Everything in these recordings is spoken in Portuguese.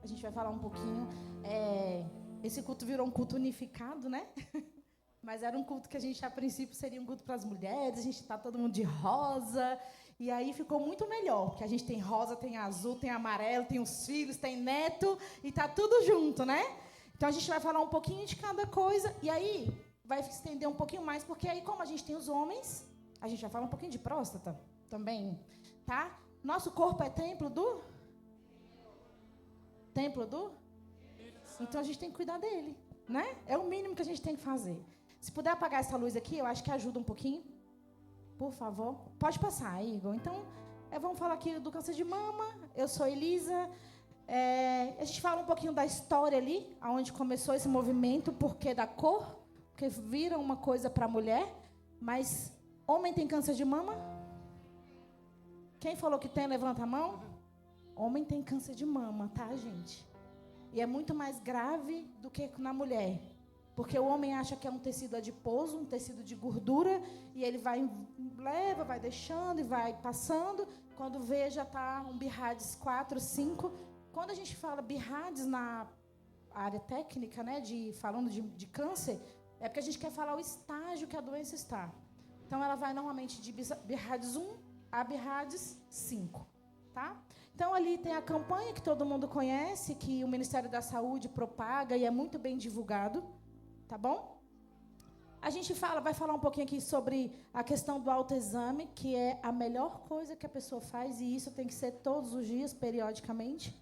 A gente vai falar um pouquinho. Esse culto virou um culto unificado, né? Mas era um culto que a gente, a princípio, seria um culto para as mulheres. A gente está todo mundo de rosa. E aí ficou muito melhor, porque a gente tem rosa, tem azul, tem amarelo, tem os filhos, tem neto, e tá tudo junto, né? Então a gente vai falar um pouquinho de cada coisa, e aí vai estender um pouquinho mais, porque aí como a gente tem os homens, a gente vai falar um pouquinho de próstata também, tá? Nosso corpo é templo do? Templo do? Então a gente tem que cuidar dele, né? É o mínimo que a gente tem que fazer. Se puder apagar essa luz aqui, eu acho que ajuda um pouquinho. Por favor. Pode passar, Igor. Então, vamos falar aqui do câncer de mama. Eu sou Elisa. A gente fala um pouquinho da história ali, onde começou esse movimento, porquê da cor, porque vira uma coisa para a mulher. Mas, homem tem câncer de mama? Quem falou que tem, levanta a mão. Homem tem câncer de mama, tá, gente? E é muito mais grave do que na mulher. Porque o homem acha que é um tecido adiposo, um tecido de gordura, e ele vai deixando e vai passando. Quando vê, já está um BIRADS 4, 5. Quando a gente fala BIRADS na área técnica, né, falando de câncer, é porque a gente quer falar o estágio que a doença está. Então, ela vai normalmente de BIRADS 1 a BIRADS 5. Tá? Então, ali tem a campanha que todo mundo conhece, que o Ministério da Saúde propaga e é muito bem divulgado. Tá bom? A gente vai falar um pouquinho aqui sobre a questão do autoexame, que é a melhor coisa que a pessoa faz, e isso tem que ser todos os dias, periodicamente.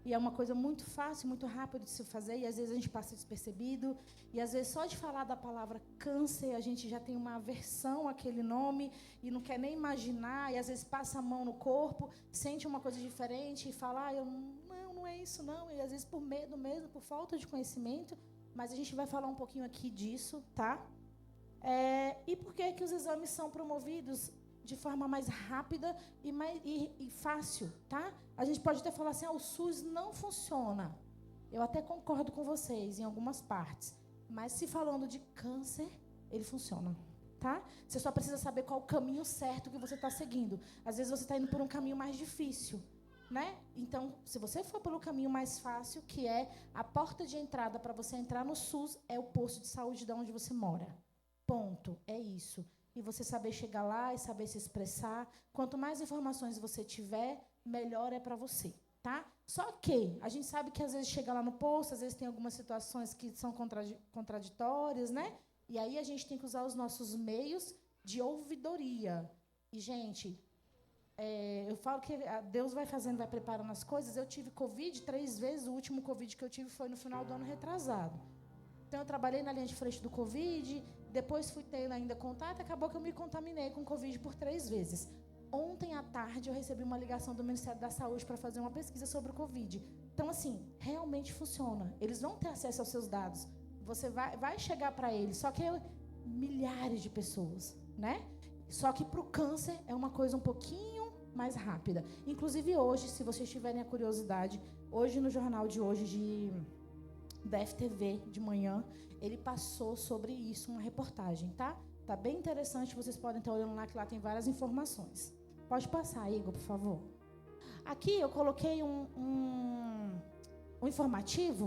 E é uma coisa muito fácil, muito rápida de se fazer, e às vezes a gente passa despercebido, e às vezes só de falar da palavra câncer, a gente já tem uma aversão àquele nome, e não quer nem imaginar, e às vezes passa a mão no corpo, sente uma coisa diferente, e fala, não é isso não, e às vezes por medo mesmo, por falta de conhecimento. Mas a gente vai falar um pouquinho aqui disso, tá? E por que os exames são promovidos de forma mais rápida e fácil, tá? A gente pode até falar assim, o SUS não funciona. Eu até concordo com vocês em algumas partes. Mas se falando de câncer, ele funciona, tá? Você só precisa saber qual o caminho certo que você está seguindo. Às vezes você está indo por um caminho mais difícil, né? Então, se você for pelo caminho mais fácil, que é a porta de entrada para você entrar no SUS, é o posto de saúde de onde você mora. Ponto. É isso. E você saber chegar lá e saber se expressar. Quanto mais informações você tiver, melhor é para você, tá? Só que a gente sabe que às vezes chega lá no posto, às vezes tem algumas situações que são contraditórias, né? E aí a gente tem que usar os nossos meios de ouvidoria. E, gente... eu falo que Deus vai fazendo, vai preparando as coisas. Eu tive Covid 3 vezes. O último Covid que eu tive foi no final do ano retrasado. Então, eu trabalhei na linha de frente do Covid. Depois fui tendo ainda contato. Acabou que eu me contaminei com Covid por 3 vezes. Ontem à tarde, eu recebi uma ligação do Ministério da Saúde para fazer uma pesquisa sobre o Covid. Então, assim, realmente funciona. Eles vão ter acesso aos seus dados. Você vai chegar para eles. Só que milhares de pessoas, né? Só que para o câncer é uma coisa um pouquinho mais rápida. Inclusive hoje, se vocês tiverem a curiosidade, hoje no jornal de hoje da FTV de manhã, ele passou sobre isso, uma reportagem, tá? Tá bem interessante, vocês podem estar olhando lá, que lá tem várias informações. Pode passar, Igor, por favor. Aqui eu coloquei um informativo,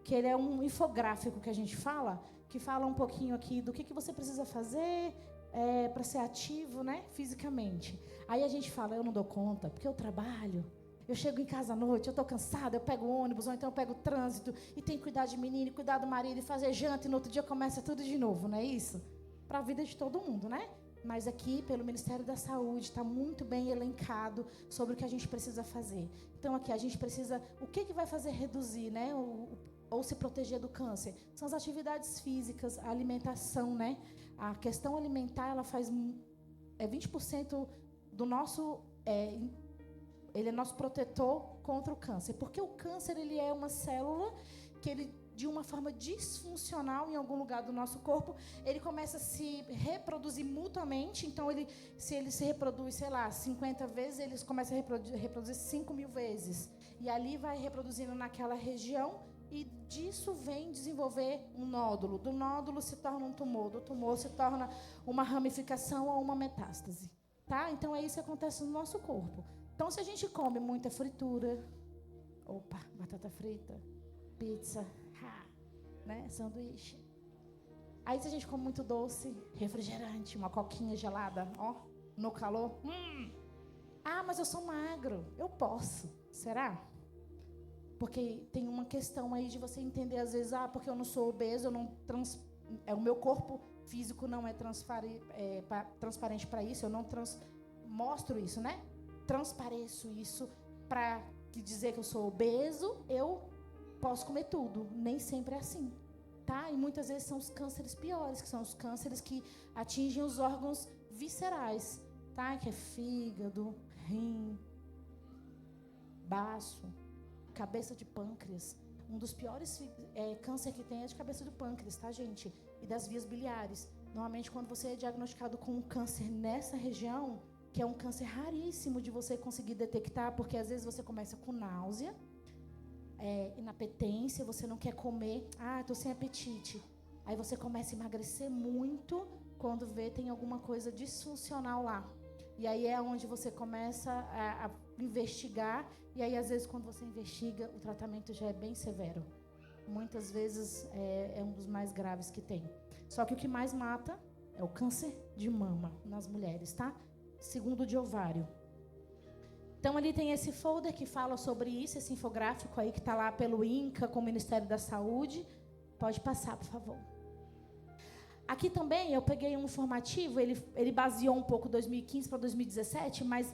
que ele é um infográfico que a gente fala, que fala um pouquinho aqui do que você precisa fazer para ser ativo, né, fisicamente. Aí a gente fala, eu não dou conta, porque eu trabalho, eu chego em casa à noite, eu estou cansada, eu pego ônibus, ou então eu pego trânsito, e tenho que cuidar de menino, cuidar do marido, e fazer janta, e no outro dia começa tudo de novo, não é isso? Para a vida de todo mundo, né? Mas aqui, pelo Ministério da Saúde, está muito bem elencado sobre o que a gente precisa fazer. Então, aqui, a gente precisa... O que vai fazer reduzir, né? Ou se proteger do câncer? São as atividades físicas, a alimentação, né? A questão alimentar, ela faz... 20% do nosso... ele é nosso protetor contra o câncer. Porque o câncer, ele é uma célula que ele... de uma forma disfuncional em algum lugar do nosso corpo, ele começa a se reproduzir mutuamente. Então, se ele se reproduz, sei lá, 50 vezes, ele começa a reproduzir 5.000 vezes. E ali vai reproduzindo naquela região, e disso vem desenvolver um nódulo. Do nódulo se torna um tumor, do tumor se torna uma ramificação ou uma metástase. Tá? Então, é isso que acontece no nosso corpo. Então, se a gente come muita fritura... Opa, batata frita, pizza, né? Sanduíche. Aí se a gente come muito doce, refrigerante, uma coquinha gelada, ó, no calor. Ah, mas eu sou magro. Eu posso. Será? Porque tem uma questão aí de você entender às vezes, porque eu não sou obeso, eu não o meu corpo físico não é transparente para isso, eu não mostro isso, né? Transpareço isso para dizer que eu sou obeso, eu posso comer tudo. Nem sempre é assim, tá? E muitas vezes são os cânceres piores, que são os cânceres que atingem os órgãos viscerais, tá? Que é fígado, rim, baço, cabeça de pâncreas. Um dos piores câncer que tem é de cabeça de pâncreas, tá, gente? E das vias biliares. Normalmente, quando você é diagnosticado com um câncer nessa região, que é um câncer raríssimo de você conseguir detectar, porque às vezes você começa com náusea, inapetência, você não quer comer, estou sem apetite. Aí você começa a emagrecer muito, quando vê tem alguma coisa disfuncional lá. E aí é onde você começa a investigar, e aí às vezes quando você investiga, o tratamento já é bem severo. Muitas vezes é um dos mais graves que tem. Só que o que mais mata é o câncer de mama nas mulheres, tá? Segundo de ovário. Então ali tem esse folder que fala sobre isso, esse infográfico aí que está lá pelo INCA com o Ministério da Saúde. Pode passar, por favor. Aqui também eu peguei um informativo, ele baseou um pouco 2015 para 2017, mas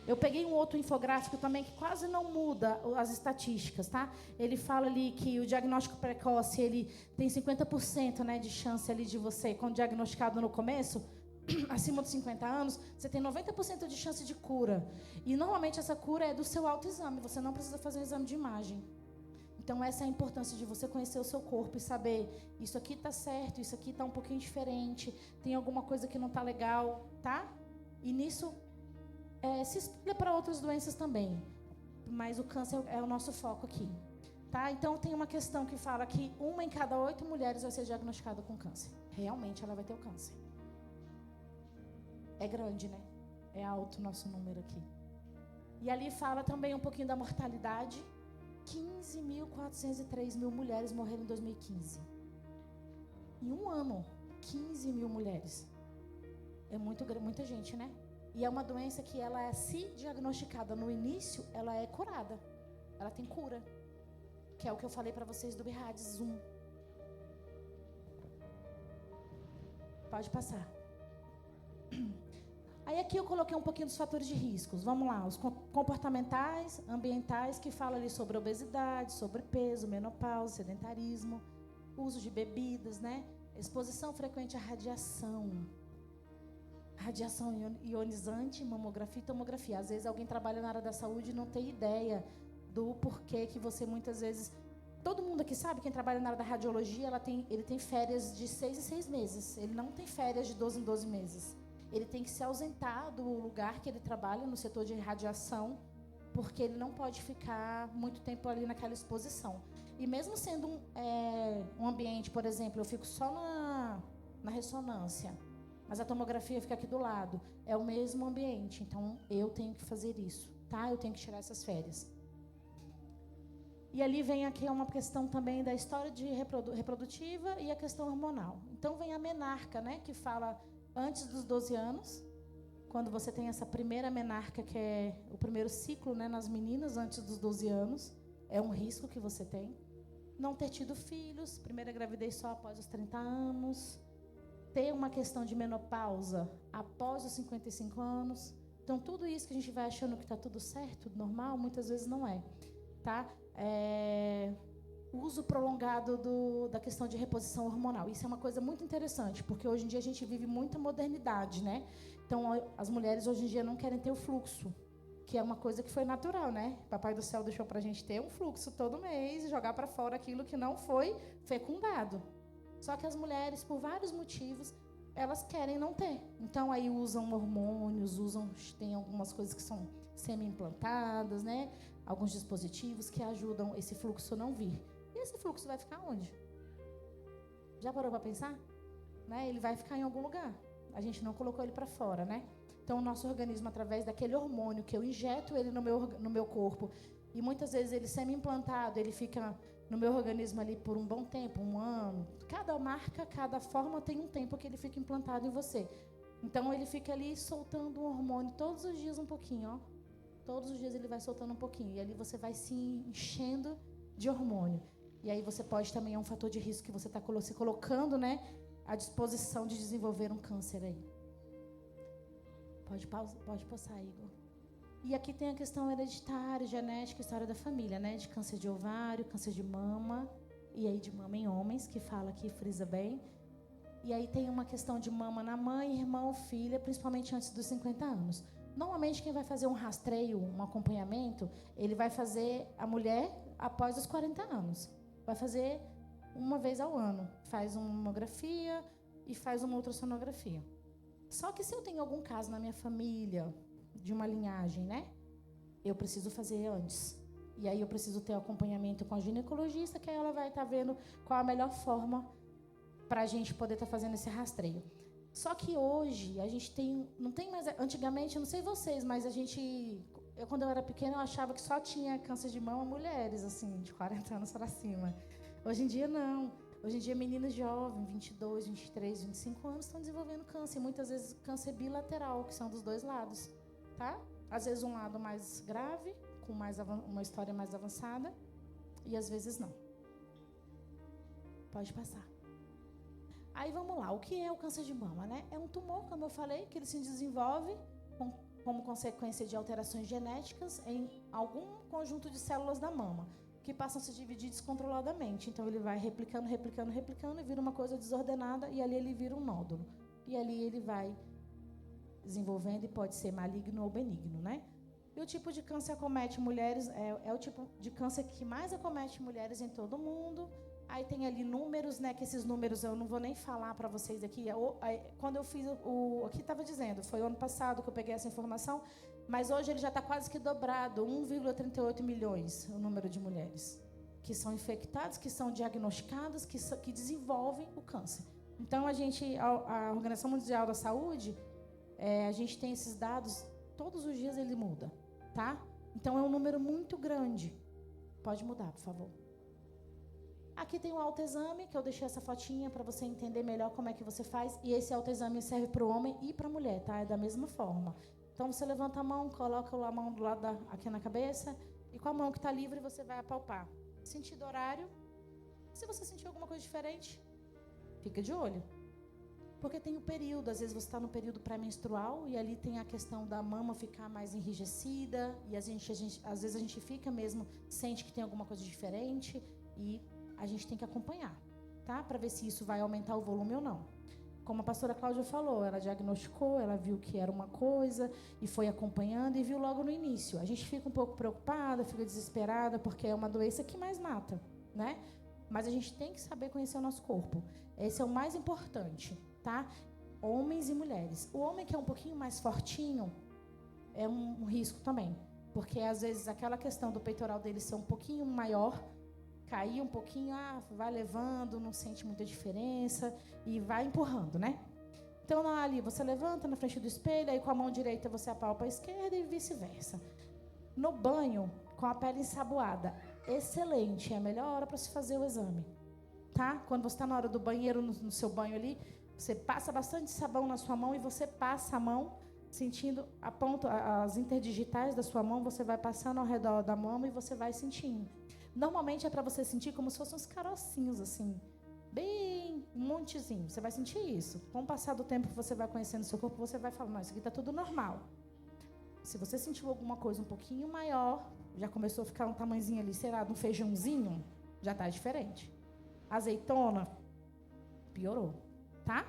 eu peguei um outro infográfico também que quase não muda as estatísticas, tá? Ele fala ali que o diagnóstico precoce, ele tem 50%, né, de chance ali de você, quando diagnosticado no começo, acima dos 50 anos, você tem 90% de chance de cura. E normalmente essa cura é do seu autoexame, você não precisa fazer um exame de imagem. Então essa é a importância de você conhecer o seu corpo e saber, isso aqui está certo, isso aqui está um pouquinho diferente, tem alguma coisa que não está legal, tá? E nisso se estuda para outras doenças também, mas o câncer é o nosso foco aqui, tá? Então tem uma questão que fala que 1 em cada 8 mulheres vai ser diagnosticada com câncer. Realmente ela vai ter o câncer. É grande, né? É alto o nosso número aqui. E ali fala também um pouquinho da mortalidade. 15.403 mulheres morreram em 2015. Em um ano, 15 mil mulheres. É muita gente, né? E é uma doença que ela é, se diagnosticada no início, ela é curada. Ela tem cura. Que é o que eu falei para vocês do BIRADS 1. Pode passar. Aí aqui eu coloquei um pouquinho dos fatores de riscos. Vamos lá, os comportamentais, ambientais, que falam ali sobre obesidade, sobrepeso, menopausa, sedentarismo, uso de bebidas, né? Exposição frequente à radiação ionizante, mamografia e tomografia. Às vezes alguém trabalha na área da saúde e não tem ideia do porquê que você muitas vezes... Todo mundo aqui sabe, quem trabalha na área da radiologia, ele tem férias de 6 em 6 meses. Ele não tem férias de 12 em 12 meses. Ele tem que se ausentar do lugar que ele trabalha, no setor de radiação, porque ele não pode ficar muito tempo ali naquela exposição. E mesmo sendo um ambiente, por exemplo, eu fico só na ressonância, mas a tomografia fica aqui do lado, é o mesmo ambiente, então eu tenho que fazer isso, tá? Eu tenho que tirar essas férias. E ali vem aqui uma questão também da história de reprodutiva e a questão hormonal. Então vem a menarca, né, que fala antes dos 12 anos, quando você tem essa primeira menarca, que é o primeiro ciclo, né, nas meninas, antes dos 12 anos, é um risco que você tem. Não ter tido filhos, primeira gravidez só após os 30 anos, ter uma questão de menopausa após os 55 anos. Então, tudo isso que a gente vai achando que está tudo certo, tudo normal, muitas vezes não é, tá? Uso prolongado da questão de reposição hormonal. Isso é uma coisa muito interessante, porque hoje em dia a gente vive muita modernidade, né? Então, as mulheres hoje em dia não querem ter o fluxo, que é uma coisa que foi natural, né? Papai do céu deixou pra gente ter um fluxo todo mês e jogar para fora aquilo que não foi fecundado. Só que as mulheres, por vários motivos, elas querem não ter. Então, aí usam hormônios, tem algumas coisas que são semi-implantadas, né? Alguns dispositivos que ajudam esse fluxo não vir. E esse fluxo vai ficar onde? Já parou para pensar? Né? Ele vai ficar em algum lugar. A gente não colocou ele para fora, né? Então, o nosso organismo, através daquele hormônio que eu injeto ele no meu corpo, E muitas vezes ele semi-implantado, ele fica no meu organismo ali por um bom tempo, 1 ano. Cada marca, cada forma tem um tempo que ele fica implantado em você. Então ele fica ali soltando um hormônio todos os dias um pouquinho, ó. Todos os dias ele vai soltando um pouquinho. E ali você vai se enchendo de hormônio. E aí você pode também, é um fator de risco que você está se colocando, né, à disposição de desenvolver um câncer aí. Pode passar, Igor. E aqui tem a questão hereditária, genética, história da família, né, de câncer de ovário, câncer de mama, e aí de mama em homens, que fala aqui, frisa bem. E aí tem uma questão de mama na mãe, irmão, filha, principalmente antes dos 50 anos. Normalmente quem vai fazer um rastreio, um acompanhamento, ele vai fazer a mulher após os 40 anos. Vai fazer uma vez ao ano. Faz uma mamografia e faz uma ultrassonografia. Só que se eu tenho algum caso na minha família, de uma linhagem, né? Eu preciso fazer antes. E aí eu preciso ter acompanhamento com a ginecologista, que aí ela vai estar vendo qual a melhor forma para a gente poder estar fazendo esse rastreio. Só que hoje a gente não tem mais, antigamente, eu não sei vocês, mas quando eu era pequena, eu achava que só tinha câncer de mama mulheres, assim, de 40 anos para cima. Hoje em dia, não. Hoje em dia, meninas jovens, 22, 23, 25 anos, estão desenvolvendo câncer. Muitas vezes, câncer bilateral, que são dos dois lados, tá? Às vezes, um lado mais grave, com uma história mais avançada, e às vezes, não. Pode passar. Aí, vamos lá. O que é o câncer de mama, né? É um tumor, como eu falei, que ele se desenvolve como consequência de alterações genéticas em algum conjunto de células da mama, que passam a se dividir descontroladamente. Então, ele vai replicando e vira uma coisa desordenada, e ali ele vira um nódulo. E ali ele vai desenvolvendo e pode ser maligno ou benigno, né? E o tipo de câncer acomete mulheres, é o tipo de câncer que mais acomete mulheres em todo o mundo. Aí tem ali números, né, que esses números eu não vou nem falar para vocês aqui. Quando eu fiz aqui estava dizendo, foi o ano passado que eu peguei essa informação, mas hoje ele já está quase que dobrado, 1,38 milhões o número de mulheres que são infectadas, que são diagnosticadas, que desenvolvem o câncer. Então, a Organização Mundial da Saúde, a gente tem esses dados, todos os dias ele muda, tá? Então, é um número muito grande. Pode mudar, por favor. Aqui tem um autoexame, que eu deixei essa fotinha para você entender melhor como é que você faz. E esse autoexame serve para o homem e para a mulher, tá? É da mesma forma. Então, você levanta a mão, coloca a mão do lado aqui na cabeça, e com a mão que está livre, você vai apalpar. Sentido horário. Se você sentir alguma coisa diferente, fica de olho. Porque tem o período, às vezes você está no período pré-menstrual, e ali tem a questão da mama ficar mais enrijecida, e às vezes a gente fica mesmo, sente que tem alguma coisa diferente, e a gente tem que acompanhar, tá? Para ver se isso vai aumentar o volume ou não. Como a pastora Cláudia falou, ela diagnosticou, ela viu que era uma coisa e foi acompanhando e viu logo no início. A gente fica um pouco preocupada, fica desesperada, porque é uma doença que mais mata, né? Mas a gente tem que saber conhecer o nosso corpo. Esse é o mais importante, tá? Homens e mulheres. O homem que é um pouquinho mais fortinho é um risco também, porque às vezes aquela questão do peitoral dele ser um pouquinho maior, cair um pouquinho, vai levando, não sente muita diferença e vai empurrando, né? Então, ali, você levanta na frente do espelho, aí com a mão direita você apalpa a esquerda e vice-versa. No banho, com a pele ensaboada, excelente, é a melhor hora para se fazer o exame, tá? Quando você está na hora do banheiro, no seu banho ali, você passa bastante sabão na sua mão e você passa a mão, sentindo a ponta, as interdigitais da sua mão, você vai passando ao redor da mão e você vai sentindo. Normalmente é para você sentir como se fossem uns carocinhos, assim, bem um montezinho. Você vai sentir isso. Com o passar do tempo que você vai conhecendo o seu corpo, você vai falar, não, isso aqui está tudo normal. Se você sentiu alguma coisa um pouquinho maior, já começou a ficar um tamanhozinho ali, será, de um feijãozinho, já está diferente. Azeitona, piorou, tá?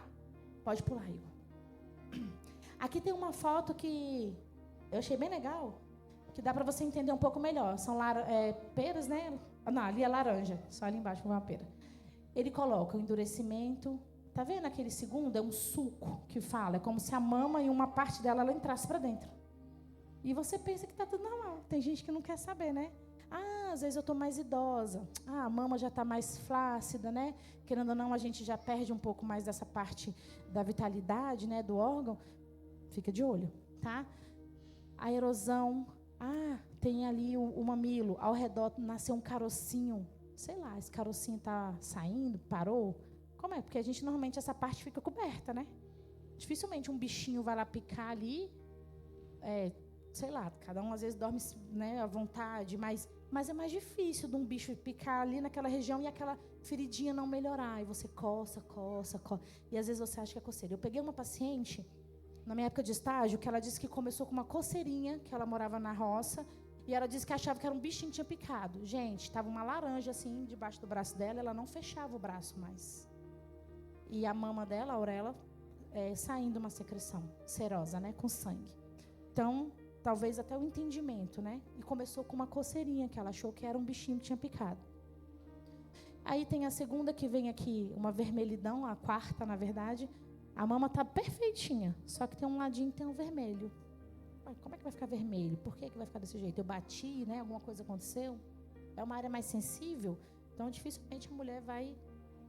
Pode pular, Igor. Aqui tem uma foto que eu achei bem legal, que dá para você entender um pouco melhor. São peras, né? Não, ali é laranja, só ali embaixo com uma pera. Ele coloca o endurecimento. Tá vendo aquele segundo? É um suco que fala. É como se a mama e uma parte dela ela entrasse para dentro. E você pensa que tá tudo normal. Tem gente que não quer saber, né? Às vezes eu tô mais idosa. A mama já tá mais flácida, né? Querendo ou não, a gente já perde um pouco mais dessa parte da vitalidade, né? Do órgão. Fica de olho, tá? A erosão. tem ali o mamilo, ao redor nasceu um carocinho, sei lá, esse carocinho está saindo, parou? Como é? Porque a gente normalmente essa parte fica coberta, né? Dificilmente um bichinho vai lá picar ali, sei lá, cada um às vezes dorme, né, à vontade, mas é mais difícil de um bicho picar ali naquela região e aquela feridinha não melhorar, e você coça, e às vezes você acha que é coceira. Eu peguei uma paciente, na minha época de estágio, que ela disse que começou com uma coceirinha, que ela morava na roça, e ela disse que achava que era um bichinho que tinha picado. Gente, estava uma laranja assim, debaixo do braço dela, ela não fechava o braço mais. E a mama dela, a auréola, saindo uma secreção serosa, né, com sangue. Então, talvez até o entendimento, né? E começou com uma coceirinha, que ela achou que era um bichinho que tinha picado. Aí tem a segunda que vem aqui, uma vermelhidão, a quarta, na verdade. A mama tá perfeitinha, só que tem um ladinho que tem um vermelho. Como é que vai ficar vermelho? Por que vai ficar desse jeito? Eu bati, né? Alguma coisa aconteceu? É uma área mais sensível, então dificilmente a mulher vai,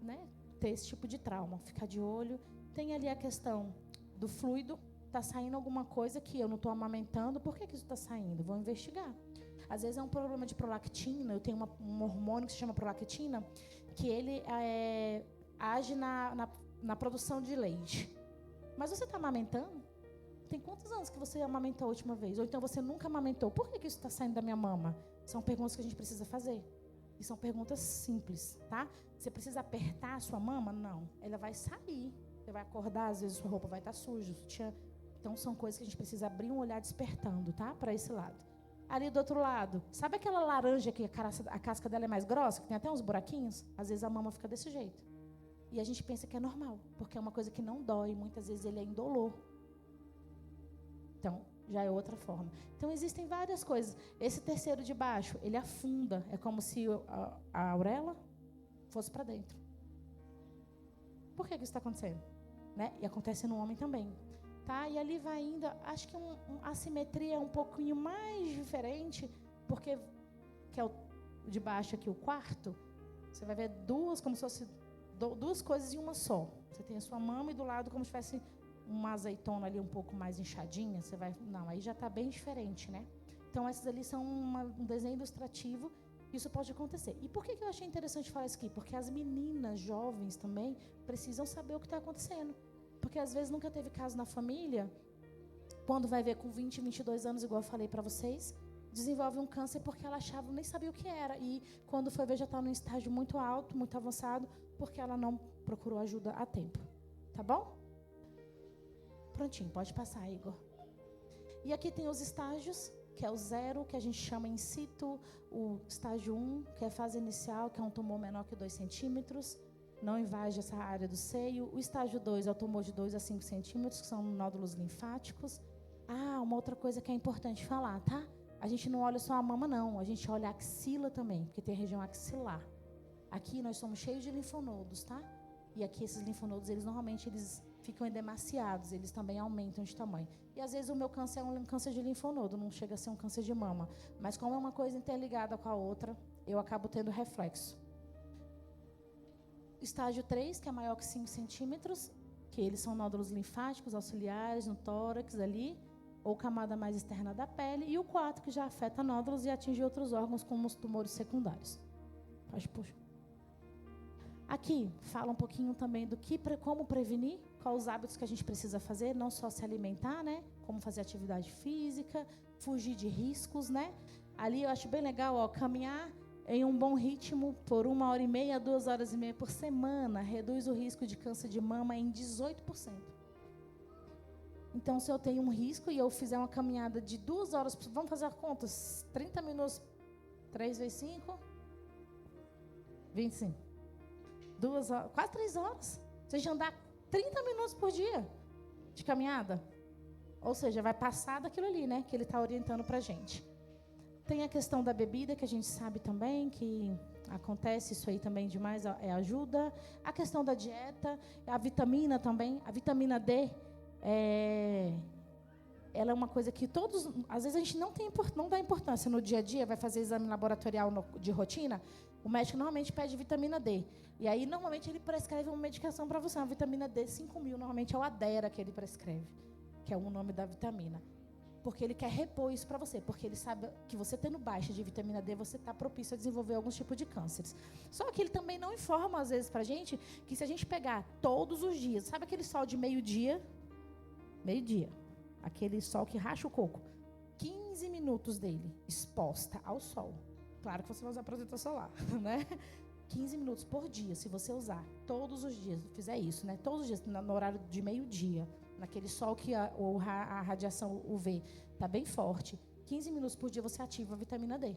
né, ter esse tipo de trauma. Ficar de olho. Tem ali a questão do fluido. Está saindo alguma coisa que eu não estou amamentando, por que isso está saindo? Vou investigar. Às vezes é um problema de prolactina, eu tenho um hormônio que se chama prolactina, que ele age na produção de leite. Mas você está amamentando? Tem quantos anos que você amamentou a última vez? Ou então você nunca amamentou? Por que isso está saindo da minha mama? São perguntas que a gente precisa fazer. E são perguntas simples, tá? Você precisa apertar a sua mama? Não. Ela vai sair. Você vai acordar, às vezes sua roupa vai estar suja, então, são coisas que a gente precisa abrir um olhar despertando, tá? Para esse lado. Ali do outro lado, sabe aquela laranja que a casca dela é mais grossa, que tem até uns buraquinhos? Às vezes a mama fica desse jeito. E a gente pensa que é normal, porque é uma coisa que não dói. Muitas vezes ele é indolor. Então, já é outra forma. Então, existem várias coisas. Esse terceiro de baixo, ele afunda. É como se a auréola fosse para dentro. Por que isso está acontecendo? Né? E acontece no homem também. Tá? E ali vai indo, acho que a simetria é um pouquinho mais diferente, porque que é o de baixo aqui, o quarto, você vai ver como se fosse duas coisas em uma só. Você tem a sua mama e do lado como se tivesse uma azeitona ali um pouco mais inchadinha, você vai, não, aí já está bem diferente, né? Então, esses ali são um desenho ilustrativo, isso pode acontecer. E por que eu achei interessante falar isso aqui? Porque as meninas jovens também precisam saber o que está acontecendo. Porque às vezes nunca teve caso na família, quando vai ver com 20, 22 anos, igual eu falei para vocês, desenvolve um câncer porque ela achava, nem sabia o que era. E quando foi ver já está num estágio muito alto, muito avançado, porque ela não procurou ajuda a tempo. Tá bom? Prontinho, pode passar, Igor. E aqui tem os estágios, que é o 0, que a gente chama in situ, o estágio 1, que é a fase inicial, que é um tumor menor que 2 centímetros, não invade essa área do seio. O estágio 2 é o tumor de 2 a 5 centímetros, que são nódulos linfáticos. Uma outra coisa que é importante falar, tá? A gente não olha só a mama, não. A gente olha a axila também, porque tem a região axilar. Aqui nós somos cheios de linfonodos, tá? E aqui esses linfonodos, normalmente eles ficam edemaciados, eles também aumentam de tamanho. E às vezes o meu câncer é um câncer de linfonodo, não chega a ser um câncer de mama. Mas como é uma coisa interligada com a outra, eu acabo tendo reflexo. Estágio 3, que é maior que 5 centímetros, que eles são nódulos linfáticos auxiliares no tórax ali, ou camada mais externa da pele. E o 4, que já afeta nódulos e atinge outros órgãos, como os tumores secundários. Pode puxar. Aqui fala um pouquinho também do como prevenir, quais os hábitos que a gente precisa fazer, não só se alimentar, né? Como fazer atividade física, fugir de riscos, né? Ali eu acho bem legal, caminhar em um bom ritmo por 1h30 a 2h30 por semana reduz o risco de câncer de mama em 18%. Então, se eu tenho um risco e eu fizer uma caminhada de 2 horas, vamos fazer as contas, 30 minutos, 3 vezes 5, 25. 2 horas, quase 3 horas. Você já andar 30 minutos por dia de caminhada. Ou seja, vai passar daquilo ali, né? Que ele está orientando para a gente. Tem a questão da bebida, que a gente sabe também que acontece isso aí também demais, ajuda. A questão da dieta, a vitamina também. A vitamina D, ela é uma coisa que todos... Às vezes a gente não dá importância no dia a dia, vai fazer exame laboratorial de rotina, o médico normalmente pede vitamina D. E aí, normalmente, ele prescreve uma medicação para você, uma vitamina D 5.000, normalmente é o Adera que ele prescreve, que é o nome da vitamina. Porque ele quer repor isso para você. Porque ele sabe que você tendo baixa de vitamina D, você está propício a desenvolver alguns tipos de cânceres. Só que ele também não informa, às vezes, para a gente, que se a gente pegar todos os dias, sabe aquele sol de meio-dia? Meio-dia. Aquele sol que racha o coco. 15 minutos dele exposta ao sol. Claro que você vai usar protetor solar, né? 15 minutos por dia, se você usar todos os dias, fizer isso, né? Todos os dias, no horário de meio-dia, naquele sol que a radiação UV está bem forte, 15 minutos por dia você ativa a vitamina D.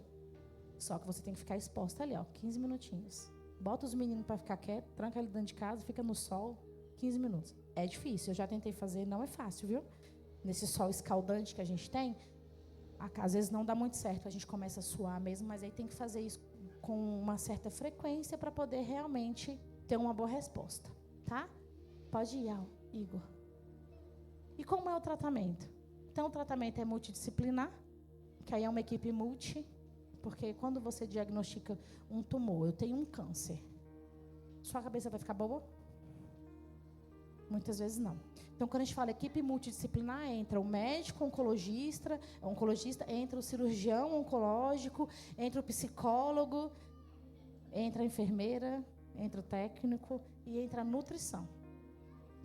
Só que você tem que ficar exposta ali, ó, 15 minutinhos. Bota os meninos para ficar quieto, tranca ele dentro de casa, fica no sol, 15 minutos. É difícil, eu já tentei fazer, não é fácil, viu? Nesse sol escaldante que a gente tem, às vezes não dá muito certo, a gente começa a suar mesmo, mas aí tem que fazer isso com uma certa frequência para poder realmente ter uma boa resposta, tá? Pode ir, Igor. E como é o tratamento? Então, o tratamento é multidisciplinar, que aí é uma equipe multi, porque quando você diagnostica um tumor, eu tenho um câncer, sua cabeça vai ficar boa? Muitas vezes não. Então, quando a gente fala equipe multidisciplinar, entra o médico oncologista, entra o cirurgião oncológico, entra o psicólogo, entra a enfermeira, entra o técnico e entra a nutrição.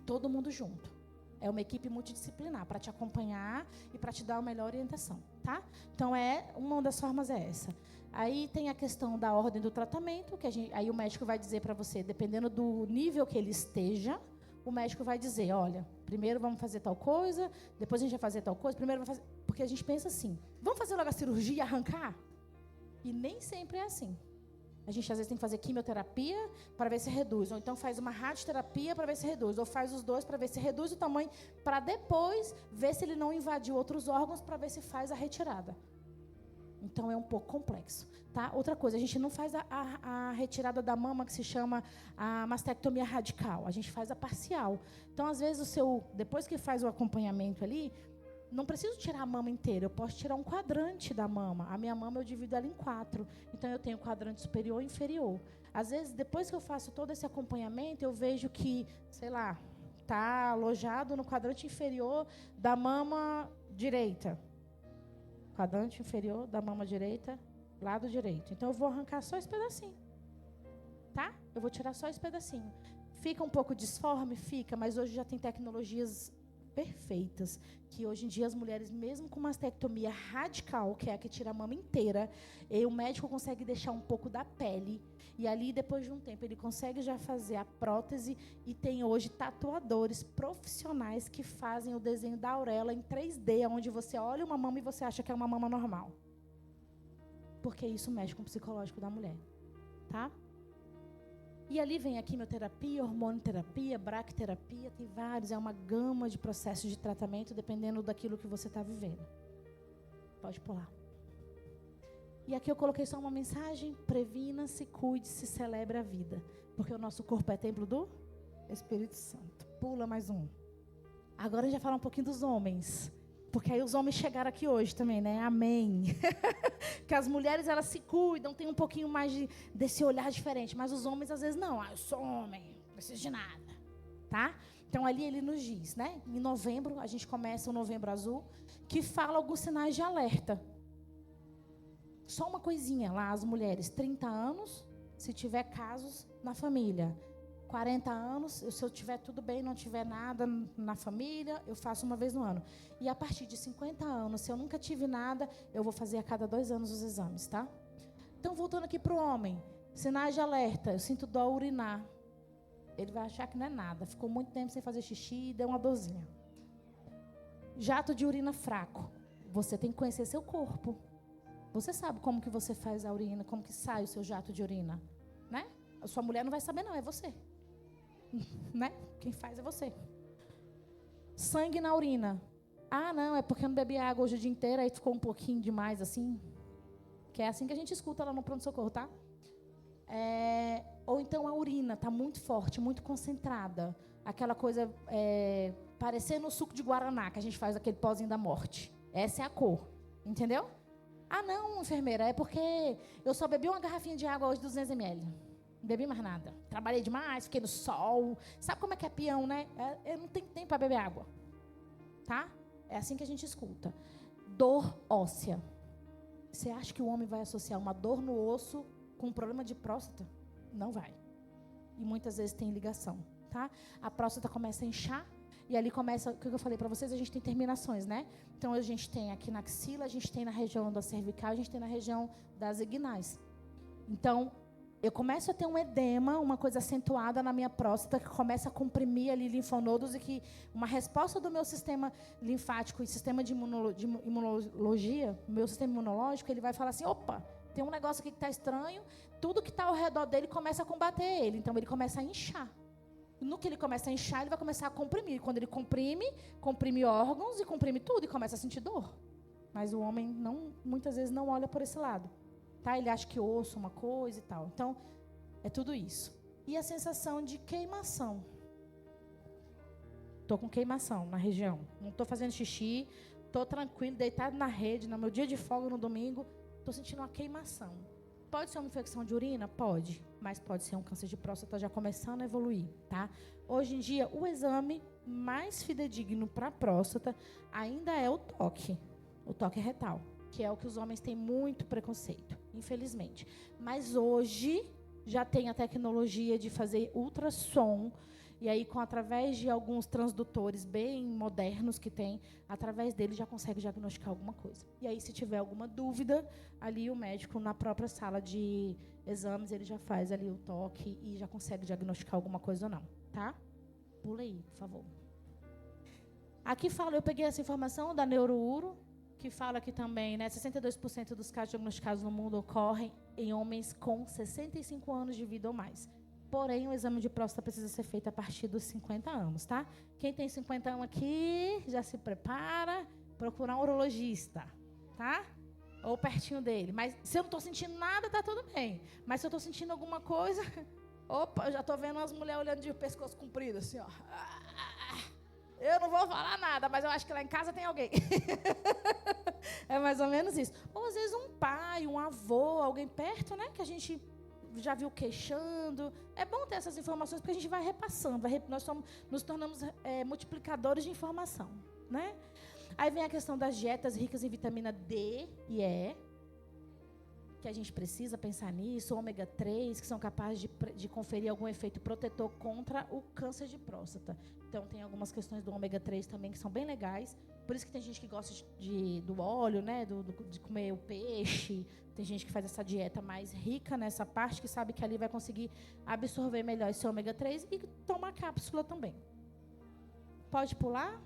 Todo mundo junto. É uma equipe multidisciplinar para te acompanhar e para te dar a melhor orientação, tá? Então, uma das formas é essa. Aí tem a questão da ordem do tratamento, que aí o médico vai dizer para você, dependendo do nível que ele esteja, o médico vai dizer, olha, primeiro vamos fazer tal coisa, depois a gente vai fazer tal coisa, primeiro vai fazer... Porque a gente pensa assim, vamos fazer logo a cirurgia e arrancar? E nem sempre é assim. A gente às vezes tem que fazer quimioterapia para ver se reduz, ou então faz uma radioterapia para ver se reduz, ou faz os dois para ver se reduz o tamanho, para depois ver se ele não invadiu outros órgãos, para ver se faz a retirada. Então é um pouco complexo, tá? Outra coisa, a gente não faz a retirada da mama, que se chama a mastectomia radical, a gente faz a parcial. Então, às vezes, depois que faz o acompanhamento ali, não preciso tirar a mama inteira, eu posso tirar um quadrante da mama. A minha mama eu divido ela em 4, então eu tenho quadrante superior e inferior. Às vezes, depois que eu faço todo esse acompanhamento, eu vejo que, sei lá, está alojado no quadrante inferior da mama direita. Quadrante inferior da mama direita, lado direito. Então, eu vou arrancar só esse pedacinho. Tá? Eu vou tirar só esse pedacinho. Fica um pouco disforme? Fica, mas hoje já tem tecnologias perfeitas, que hoje em dia as mulheres, mesmo com mastectomia radical, que é a que tira a mama inteira, o médico consegue deixar um pouco da pele, e ali, depois de um tempo, ele consegue já fazer a prótese, e tem hoje tatuadores profissionais que fazem o desenho da auréola em 3D, onde você olha uma mama e você acha que é uma mama normal. Porque isso mexe com o psicológico da mulher, tá? E ali vem a quimioterapia, hormonoterapia, bracterapia, tem vários, é uma gama de processos de tratamento, dependendo daquilo que você está vivendo. Pode pular. E aqui eu coloquei só uma mensagem: previna-se, cuide-se, celebre a vida. Porque o nosso corpo é templo do Espírito Santo. Pula mais um. Agora a gente vai falar um pouquinho dos homens. Porque aí os homens chegaram aqui hoje também, né? Amém. Que as mulheres, elas se cuidam, tem um pouquinho mais desse olhar diferente. Mas os homens, às vezes, não. Eu sou homem, não preciso de nada. Tá? Então, ali ele nos diz, né? Em novembro, a gente começa o Novembro Azul, que fala alguns sinais de alerta. Só uma coisinha lá, as mulheres, 30 anos, se tiver casos na família. 40 anos, se eu tiver tudo bem, não tiver nada na família, eu faço uma vez no ano. E a partir de 50 anos, se eu nunca tive nada, eu vou fazer a cada 2 anos os exames, tá? Então, voltando aqui para o homem, sinais de alerta, eu sinto dó urinar. Ele vai achar que não é nada, ficou muito tempo sem fazer xixi e deu uma dorzinha. Jato de urina fraco, você tem que conhecer seu corpo. Você sabe como que você faz a urina, como que sai o seu jato de urina, né? A sua mulher não vai saber não, é você. Né? Quem faz é você. Sangue na urina. Ah, não, é porque eu não bebi água hoje o dia inteiro, aí ficou um pouquinho demais assim. Que é assim que a gente escuta lá no pronto-socorro, tá? Ou então a urina está muito forte, muito concentrada. Aquela coisa parecendo o suco de guaraná, que a gente faz aquele pozinho da morte. Essa é a cor, entendeu? Ah, não, enfermeira, é porque eu só bebi uma garrafinha de água hoje de 200 ml. Não bebi mais nada. Trabalhei demais, fiquei no sol. Sabe como é que é peão, né? Eu não tenho tempo para beber água. Tá? É assim que a gente escuta. Dor óssea. Você acha que o homem vai associar uma dor no osso com um problema de próstata? Não vai. E muitas vezes tem ligação, tá? A próstata começa a inchar e ali começa, o que eu falei para vocês, a gente tem terminações, né? Então a gente tem aqui na axila, a gente tem na região da cervical, a gente tem na região das inguinais. Então, eu começo a ter um edema, uma coisa acentuada na minha próstata, que começa a comprimir ali linfonodos e que uma resposta do meu sistema linfático e sistema de imunologia, meu sistema imunológico, ele vai falar assim, opa, tem um negócio aqui que está estranho, tudo que está ao redor dele começa a combater ele, então ele começa a inchar. No que ele começa a inchar, ele vai começar a comprimir. Quando ele comprime órgãos e comprime tudo e começa a sentir dor. Mas o homem muitas vezes não olha por esse lado. Tá? Ele acha que osso é uma coisa e tal. Então, é tudo isso. E a sensação de queimação. Estou com queimação na região. Não estou fazendo xixi. Estou tranquilo, deitado na rede, no meu dia de folga no domingo. Estou sentindo uma queimação. Pode ser uma infecção de urina? Pode. Mas pode ser um câncer de próstata já começando a evoluir. Tá? Hoje em dia, o exame mais fidedigno para a próstata ainda é o toque retal, que é o que os homens têm muito preconceito, infelizmente. Mas hoje já tem a tecnologia de fazer ultrassom, e aí através de alguns transdutores bem modernos que tem, através dele já consegue diagnosticar alguma coisa. E aí, se tiver alguma dúvida, ali o médico, na própria sala de exames, ele já faz ali o toque e já consegue diagnosticar alguma coisa ou não, tá? Pula aí, por favor. Aqui fala, eu peguei essa informação da Neurouro, que fala que também, né, 62% dos casos diagnosticados no mundo ocorrem em homens com 65 anos de vida ou mais. Porém, o exame de próstata precisa ser feito a partir dos 50 anos, tá? Quem tem 50 anos aqui, já se prepara, procurar um urologista, tá? Ou pertinho dele. Mas se eu não estou sentindo nada, tá tudo bem. Mas se eu estou sentindo alguma coisa, opa, eu já estou vendo umas mulheres olhando de pescoço comprido, assim, ó. Eu não vou falar nada, mas eu acho que lá em casa tem alguém. É mais ou menos isso. Ou às vezes um pai, um avô, alguém perto, né? Que a gente já viu queixando. É bom ter essas informações, porque a gente vai repassando. Nós nos tornamos multiplicadores de informação, né? Aí vem a questão das dietas ricas em vitamina D e E, que a gente precisa pensar nisso, ômega 3, que são capazes de conferir algum efeito protetor contra o câncer de próstata. Então, tem algumas questões do ômega 3 também que são bem legais. Por isso que tem gente que gosta do óleo, né, de comer o peixe. Tem gente que faz essa dieta mais rica nessa parte, que sabe que ali vai conseguir absorver melhor esse ômega 3 e tomar cápsula também. Pode pular?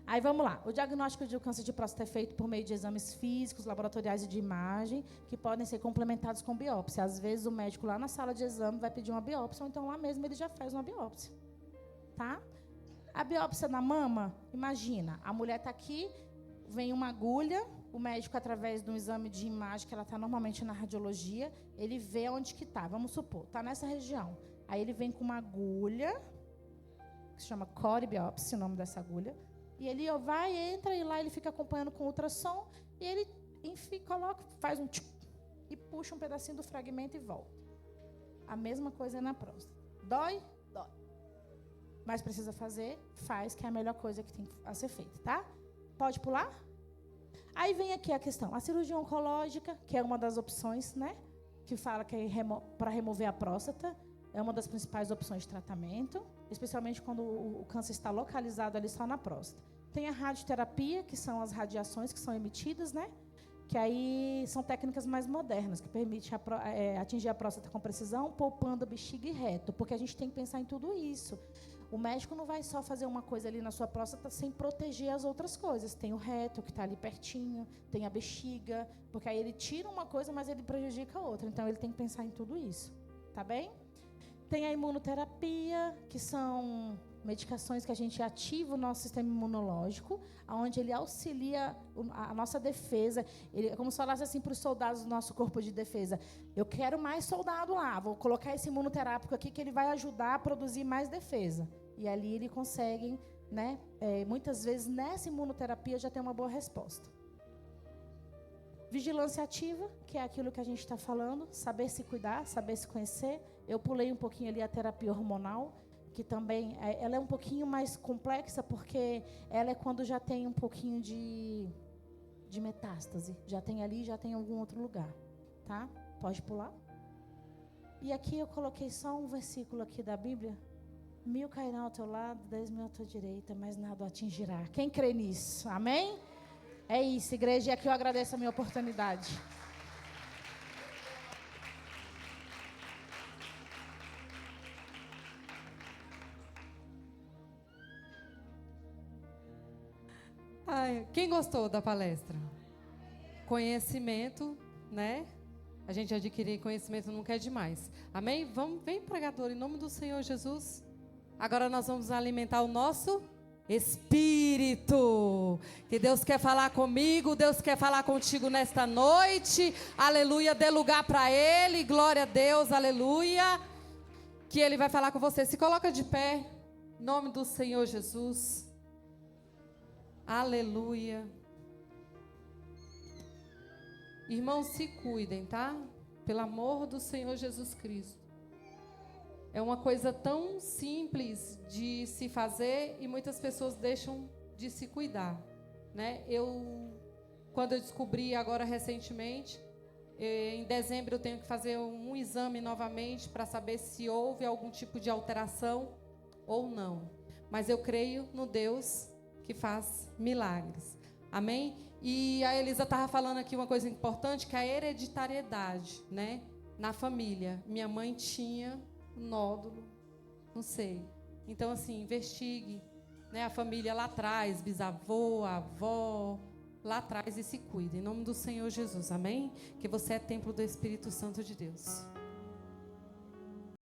Aí vamos lá. O diagnóstico de câncer de próstata é feito por meio de exames físicos, laboratoriais e de imagem, que podem ser complementados com biópsia. Às vezes o médico lá na sala de exame vai pedir uma biópsia, ou então lá mesmo ele já faz uma biópsia. Tá? A biópsia na mama, imagina, a mulher está aqui, vem uma agulha, o médico, através de um exame de imagem, que ela está normalmente na radiologia, ele vê onde que está. Vamos supor, está nessa região. Aí ele vem com uma agulha, que se chama core biópsia, o nome dessa agulha. E ele vai, entra, e lá ele fica acompanhando com ultrassom, e ele coloca, faz um tchup, e puxa um pedacinho do fragmento e volta. A mesma coisa é na próstata. Dói? Dói. Mas precisa fazer? Faz, que é a melhor coisa que tem a ser feita, tá? Pode pular? Aí vem aqui a questão. A cirurgia oncológica, que é uma das opções, né? Que fala que é para remover a próstata, é uma das principais opções de tratamento, especialmente quando o câncer está localizado ali só na próstata. Tem a radioterapia, que são as radiações que são emitidas, né? Que aí são técnicas mais modernas, que permitem atingir a próstata com precisão, poupando a bexiga e reto, porque a gente tem que pensar em tudo isso. O médico não vai só fazer uma coisa ali na sua próstata sem proteger as outras coisas. Tem o reto, que está ali pertinho, tem a bexiga, porque aí ele tira uma coisa, mas ele prejudica a outra. Então, ele tem que pensar em tudo isso. Tá bem? Tem a imunoterapia, que são medicações que a gente ativa o nosso sistema imunológico, onde ele auxilia a nossa defesa. Ele, é como se falasse assim para os soldados do nosso corpo de defesa: eu quero mais soldado lá, vou colocar esse imunoterápico aqui que ele vai ajudar a produzir mais defesa. E ali ele consegue, né, muitas vezes nessa imunoterapia já tem uma boa resposta. Vigilância ativa, que é aquilo que a gente está falando, saber se cuidar, saber se conhecer. Eu pulei um pouquinho ali a terapia hormonal, que também, ela é um pouquinho mais complexa, porque ela é quando já tem um pouquinho de metástase. Já tem ali, já tem em algum outro lugar, tá? Pode pular. E aqui eu coloquei só um versículo aqui da Bíblia. 1000 cairão ao teu lado, 10.000 à tua direita, mas nada o atingirá. Quem crê nisso? Amém? É isso, igreja, e aqui eu agradeço a minha oportunidade. Ai, quem gostou da palestra? Conhecimento, né? A gente adquirir conhecimento nunca é demais. Amém? Vem, pregador, em nome do Senhor Jesus. Agora nós vamos alimentar o nosso espírito. Que Deus quer falar comigo, Deus quer falar contigo nesta noite. Aleluia, dê lugar para Ele. Glória a Deus, aleluia. Que Ele vai falar com você. Se coloca de pé, em nome do Senhor Jesus. Aleluia. Irmãos, se cuidem, tá? Pelo amor do Senhor Jesus Cristo. É uma coisa tão simples de se fazer e muitas pessoas deixam de se cuidar, né? Quando eu descobri agora recentemente, em dezembro eu tenho que fazer um exame novamente para saber se houve algum tipo de alteração ou não. Mas eu creio no Deus que faz milagres. Amém? E a Elisa estava falando aqui uma coisa importante, que é a hereditariedade, né? Na família. Minha mãe tinha um nódulo, não sei. Então, assim, investigue, né? A família lá atrás, bisavô, avó, lá atrás, e se cuide. Em nome do Senhor Jesus, amém? Que você é templo do Espírito Santo de Deus.